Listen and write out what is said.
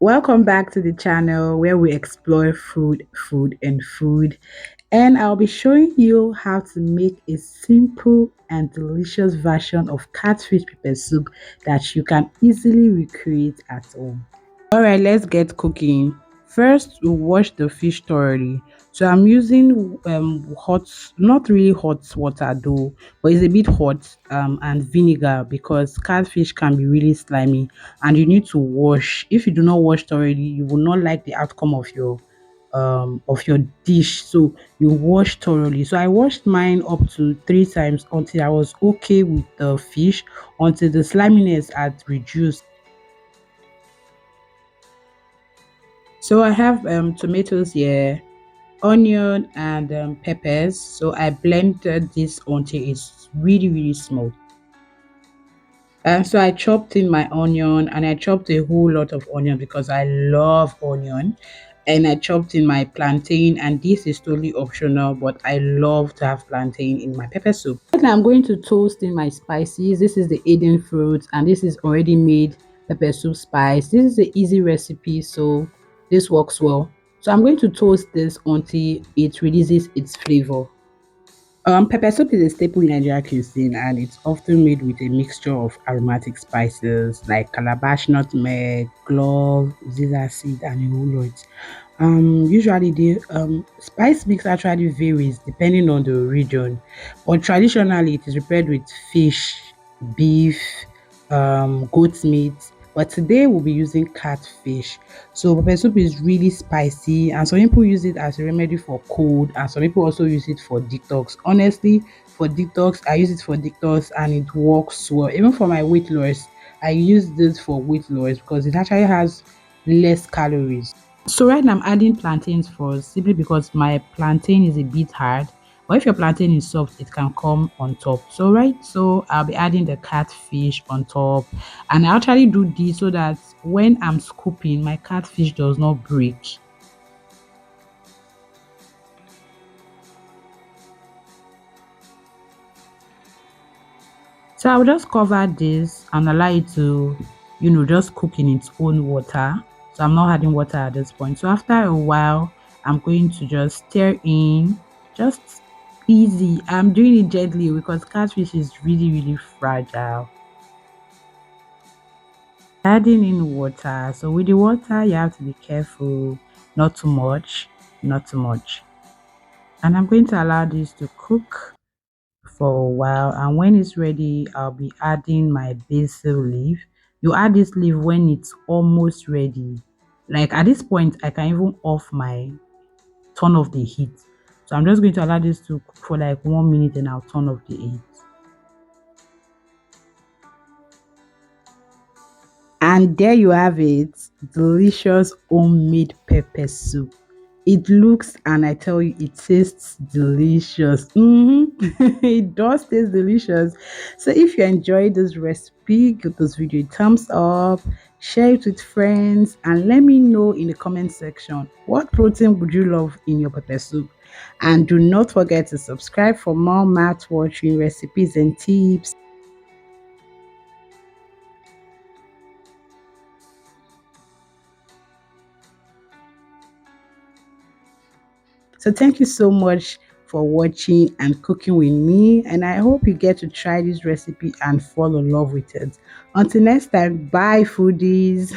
Welcome back to the channel where we explore food. And I'll be showing you how to make a simple and delicious version of catfish pepper soup that you can easily recreate at home. Alright, let's get cooking. First, we wash the fish thoroughly. So I'm using hot, not really hot water though, but it's a bit hot and vinegar because catfish can be really slimy and you need to wash. If you do not wash thoroughly, you will not like the outcome of your dish. So you wash thoroughly. So I washed mine up to 3 times until I was okay with the fish, until the sliminess had reduced. So I have tomatoes here, onion and peppers. So I blended this until it's really small. So I chopped in my onion and I chopped a whole lot of onion because I love onion. And I chopped in my plantain, and this is totally optional, but I love to have plantain in my pepper soup. Right now I'm going to toast in my spices. This is the Aiden fruit, and this is already made pepper soup spice. This is an easy recipe, so this works well. So I'm going to toast this until it releases its flavor. Pepper soup is a staple in Nigerian cuisine and it's often made with a mixture of aromatic spices like calabash nutmeg, clove, ziza seed, and a whole lot. Usually the spice mix actually varies depending on the region, but traditionally it is prepared with fish, beef, goat meat. But today we'll be using catfish. So pepper soup is really spicy, and some people use it as a remedy for cold, and some people also use it for detox. Honestly, for detox, I use it for detox, and it works well. Even for my weight loss, I use this for weight loss because it actually has less calories. So right now I'm adding plantains first simply because my plantain is a bit hard. But if your plantain is soft, it can come on top. So I'll be adding the catfish on top. And I actually do this so that when I'm scooping, my catfish does not break. So I'll just cover this and allow it to, just cook in its own water. So I'm not adding water at this point. So after a while, I'm going to just stir in, just easy. I'm doing it gently because catfish is really fragile. Adding in water. So with the water, you have to be careful, not too much, not too much. And I'm going to allow this to cook for a while, and when it's ready I'll be adding my basil leaf. You add this leaf when it's almost ready, like at this point I can even turn off the heat. So I'm just going to allow this to cook for like 1 minute and I'll turn off the heat. And there you have it, delicious homemade pepper soup. It looks and I tell you, it tastes delicious. It does taste delicious. So if you enjoyed this recipe, give this video a thumbs up, share it with friends, and let me know in the comment section what protein would you love in your pepper soup. And do not forget to subscribe for more mouth watering recipes and tips. So thank you so much for watching and cooking with me, and I hope you get to try this recipe and fall in love with it. Until next time, bye foodies.